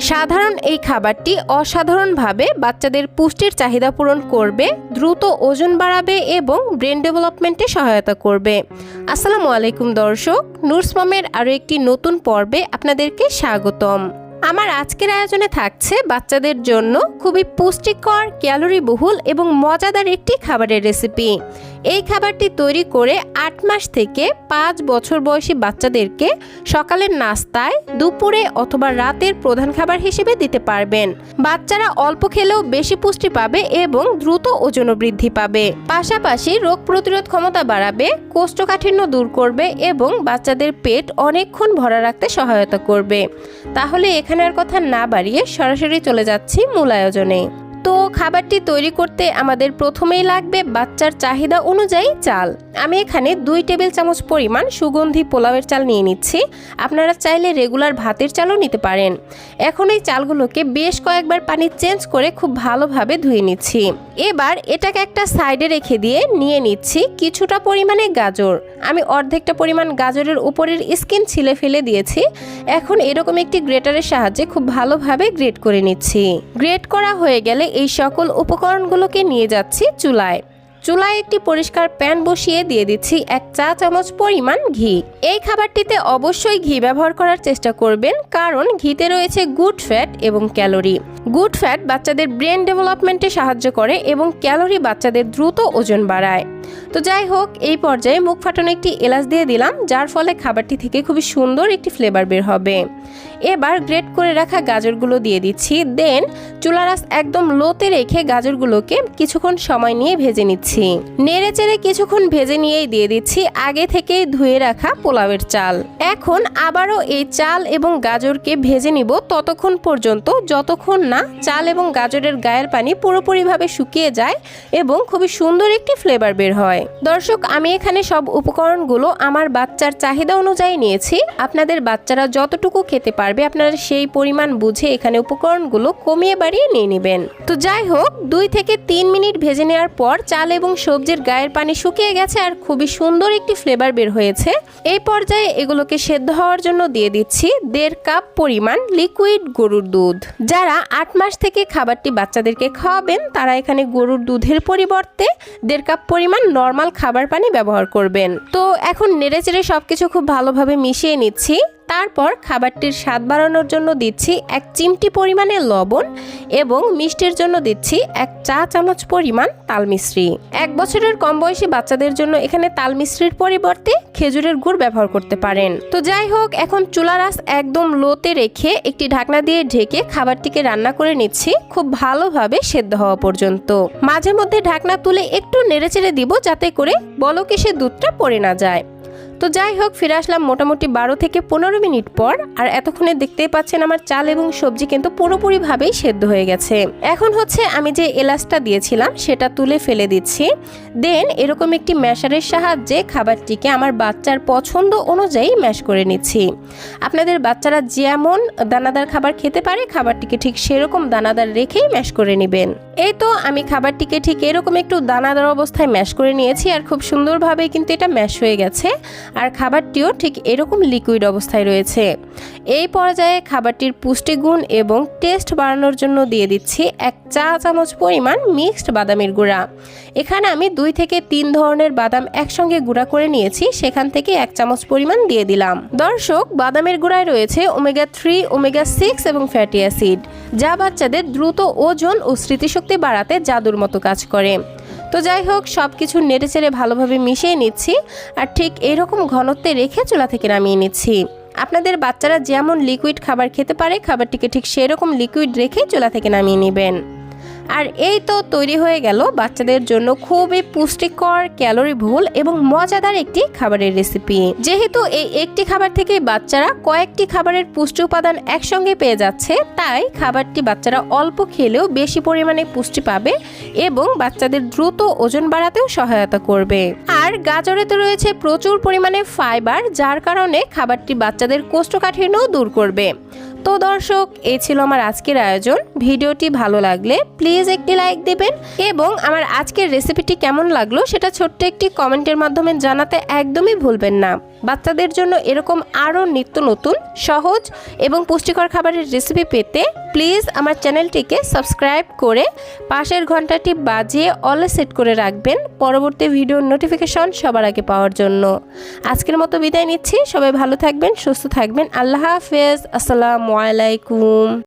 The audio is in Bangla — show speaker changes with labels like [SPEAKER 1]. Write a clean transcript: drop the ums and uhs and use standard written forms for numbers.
[SPEAKER 1] সাধারণ এই খাবারটি অসাধারণভাবে বাচ্চাদের পুষ্টির চাহিদা পূরণ করবে, দ্রুত ওজন বাড়াবে এবং ব্রেন ডেভেলপমেন্টে সহায়তা করবে। আসসালামু আলাইকুম দর্শক, নুরস মমের আরও একটি নতুন পর্বে আপনাদেরকে স্বাগতম। আমার আজকের আয়োজনে থাকছে বাচ্চাদের জন্য খুবই পুষ্টিকর, ক্যালোরিবহুল এবং মজাদার একটি খাবারের রেসিপি। এই খাবারটি তৈরি করে 8 মাস থেকে 5 বছর বয়সী বাচ্চাদেরকে সকালের নাস্তায়, দুপুরে অথবা রাতের প্রধান খাবার হিসেবে দিতে পারবেন। বাচ্চারা অল্প খেলেও বেশি পুষ্টি পাবে এবং দ্রুত ওজনও বৃদ্ধি পাবে। পাশাপাশি রোগ প্রতিরোধ ক্ষমতা বাড়াবে, কোষ্ঠকাঠিন্য দূর করবে এবং বাচ্চাদের পেট অনেকক্ষণ ভরা রাখতে সহায়তা করবে। তাহলে এখানে আর কথা না বাড়িয়ে সরাসরি চলে যাচ্ছি মূল আয়োজনে। তো খাবারটি তৈরি করতে আমাদের প্রথমেই লাগবে বাচ্চার চাহিদা অনুযায়ী চাল। আমি এখানে 2 টেবিল চামচ পরিমাণ সুগন্ধি পোলাওয়ের চাল নিয়ে নিচ্ছি। আপনারা চাইলে রেগুলার ভাতের চালও নিতে পারেন। এখন এই চালগুলোকে বেশ কয়েকবার পানি চেঞ্জ করে খুব ভালোভাবে ধুয়ে নিচ্ছি। এবার এটাকে একটা সাইডে রেখে দিয়ে নিয়ে নিচ্ছি কিছুটা পরিমাণে গাজর। আমি অর্ধেকটা পরিমাণ গাজরের উপরের স্কিন ছিলে ফেলে দিয়েছি। এখন এরকম একটি গ্রেটারের সাহায্যে খুব ভালোভাবে গ্রেট করে নিচ্ছি। গ্রেট করা হয়ে গেলে এই সকল উপকরণগুলোকে নিয়ে যাচ্ছি চুলায়। চুলায় একটি পরিষ্কার প্যান বসিয়ে দিয়ে দিচ্ছি 1 চা চামচ পরিমাণ ঘি। এই খাবারটিতে অবশ্যই ঘি ব্যবহার করার চেষ্টা করবেন, কারণ ঘিতে রয়েছে গুড ফ্যাট এবং ক্যালোরি। গুড ফ্যাট বাচ্চাদের ব্রেন ডেভেলপমেন্টে সাহায্য করে এবং ক্যালোরি বাচ্চাদের দ্রুত ওজন বাড়ায়। তো যাই হোক, এই পর্যায়ে মুখ ফাটানো একটি এলাচ দিয়ে দিলাম, যার ফলে খাবারটি থেকে খুবই সুন্দর একটি ফ্লেভার বের হবে। এবার গ্রেট করে রাখা গাজরগুলো দিয়ে দিচ্ছি। দেন চুলার আঁচ একদম লোতে রেখে গাজরগুলোকে কিছুক্ষণ সময় নিয়ে ভেজে নিচ্ছি। নেড়ে চেড়ে কিছুক্ষণ ভেজে নিয়েই দিয়ে দিচ্ছি আগে থেকেই ধুয়ে রাখা পোলাওয়ের চাল। এখন আবারও এই চাল এবং গাজরকে ভেজে নিব ততক্ষণ পর্যন্ত যতক্ষণ না চাল এবং গাজরের গায়ের পানি পুরোপুরিভাবে শুকিয়ে যায় এবং খুবই সুন্দর একটি ফ্লেভার বের হয়। দর্শক, আমি এখানে সব উপকরণগুলো আমার বাচ্চার চাহিদা অনুযায়ী নিয়েছি। আপনাদের বাচ্চারা যতটুকু খেতে পারবে আপনারা সেই পরিমাণ বুঝে এখানে উপকরণগুলো কমিয়ে বাড়িয়ে নিয়ে নেবেন। তো যাই হোক, 2 থেকে 3 মিনিট ভেজে নেওয়ার পর চাল এবং সবজির গায়ের পানি শুকিয়ে গেছে আর খুবই সুন্দর একটি ফ্লেভার বের হয়েছে। এই পর্যায়ে এগুলোকে সেদ্ধ হওয়ার জন্য দিয়ে দিচ্ছি 1.5 কাপ পরিমাণ লিকুইড গরুর দুধ। যারা 8 মাস থেকে খাবারটি বাচ্চাদেরকে খাওয়াবেন তারা এখানে গরুর দুধের পরিবর্তে 1.5 কাপ পরিমাণ নর্মাল খাবার পানি ব্যবহার করবেন। তো এখন নেড়েচেড়ে সবকিছু খুব ভালোভাবে মিশিয়ে নিচ্ছি। তারপর খাবারটির স্বাদ বাড়ানোর জন্য দিচ্ছি 1 চিমটি পরিমাণে লবণ এবং মিষ্টির জন্য দিচ্ছি 1 চা চামচ পরিমাণ তাল মিশ্রি। 1 বছরের কম বয়সী বাচ্চাদের জন্য এখানে তাল মিশ্রির পরিবর্তে খেজুরের গুড় ব্যবহার করতে পারেন। তো যাই হোক, এখন চুলার আঁচ একদম লোতে রেখে একটি ঢাকনা দিয়ে ঢেকে খাবারটিকে রান্না করে নিচ্ছি খুব ভালোভাবে সেদ্ধ হওয়া পর্যন্ত। মাঝে মধ্যে ঢাকনা তুলে একটু নেড়েচেড়ে দিব যাতে করে বলক এসে দুধটা পড়ে না যায়। তো যাই হোক, ফিরে আসলাম মোটামুটি 12 থেকে 15 মিনিট পর। আর এতক্ষণে দেখতেই পাচ্ছেন আমার চাল এবং সবজি কিন্তু পুরোপুরিভাবেই সেদ্ধ হয়ে গেছে। এখন হচ্ছে আমি যে এলাচটা দিয়েছিলাম সেটা তুলে ফেলে দিচ্ছি। দেন এরকম একটি ম্যাশারের সাহায্যে খাবারটিকে আমার বাচ্চার পছন্দ অনুযায়ী ম্যাশ করে নিচ্ছি। আপনাদের বাচ্চারা যেমন দানাদার খাবার খেতে পারে খাবারটিকে ঠিক সেরকম দানাদার রেখেই ম্যাশ করে নেবেন। এই তো আমি খাবারটিকে ঠিক এরকম একটু দানাদার অবস্থায় ম্যাশ করে নিয়েছি আর খুব সুন্দরভাবে কিন্তু এটা ম্যাশ হয়ে গেছে। আর খাবারটিও ঠিক এরকম লিকুইড অবস্থায় রয়েছে। এই পর্যায়ে খাবারটির পুষ্টিগুণ এবং টেস্ট বাড়ানোর জন্য দিয়ে দিচ্ছি 1 চা চামচ পরিমাণ মিক্সড বাদামের গুঁড়া। এখানে আমি 2 থেকে 3 ধরনের বাদাম একসঙ্গে গুঁড়া করে নিয়েছি, সেখান থেকে 1 চামচ পরিমাণ দিয়ে দিলাম। দর্শক, বাদামের গুঁড়ায় রয়েছে ওমেগা 3, ওমেগা 6 এবং ফ্যাটি অ্যাসিড, যা বাচ্চাদের দ্রুত ওজন ও স্মৃতিশক্তি বাড়াতে জাদুর মতো কাজ করে। তো যাই হোক, সব কিছু নেড়েচেড়ে ভালোভাবে মিশিয়ে নিচ্ছি আর ঠিক এরকম ঘনত্বে রেখে চুলা থেকে নামিয়ে নিচ্ছি। আপনাদের বাচ্চারা যেমন লিকুইড খাবার খেতে পারে খাবারটিকে ঠিক সেরকম লিকুইড রেখে চুলা থেকে নামিয়ে নেবেন। আর এই তো তৈরি হয়ে গেল বাচ্চাদের জন্য খুবই পুষ্টিকর, ক্যালোরিবহুল এবং মজাদার একটি খাবারের রেসিপি। যেহেতু এই একটি খাবার থেকে বাচ্চারা কয়েকটি খাবারের পুষ্টি উপাদান একসঙ্গে পেয়ে যাচ্ছে, তাই খাবারটি বাচ্চারা অল্প খেলেও বেশি পরিমাণে পুষ্টি পাবে এবং বাচ্চাদের দ্রুত ওজন বাড়াতেও সহায়তা করবে। আর গাজরেতে রয়েছে প্রচুর পরিমাণে ফাইবার, যার কারণে খাবারটি বাচ্চাদের কোষ্ঠকাঠিন্যও দূর করবে। তো দর্শক, এই ছিল আমার আজকের আয়োজন। ভিডিওটি ভালো লাগলে প্লিজ একটি লাইক দেবেন এবং আমার আজকের রেসিপিটি কেমন লাগলো সেটা ছোট্ট একটি কমেন্টের মাধ্যমে জানাতে একদমই ভুলবেন না। বাচ্চাদের জন্য এরকম আরও নিত্য নতুন সহজ এবং পুষ্টিকর খাবারের রেসিপি পেতে প্লিজ আমার চ্যানেলটিকে সাবস্ক্রাইব করে পাশের ঘন্টাটি বাজিয়ে অলে সেট করে রাখবেন পরবর্তী ভিডিওর নোটিফিকেশন সবার আগে পাওয়ার জন্য। আজকের মতো বিদায় নিচ্ছি। সবাই ভালো থাকবেন, সুস্থ থাকবেন। আল্লাহ হাফেজ। আসসালামু আলাইকুম।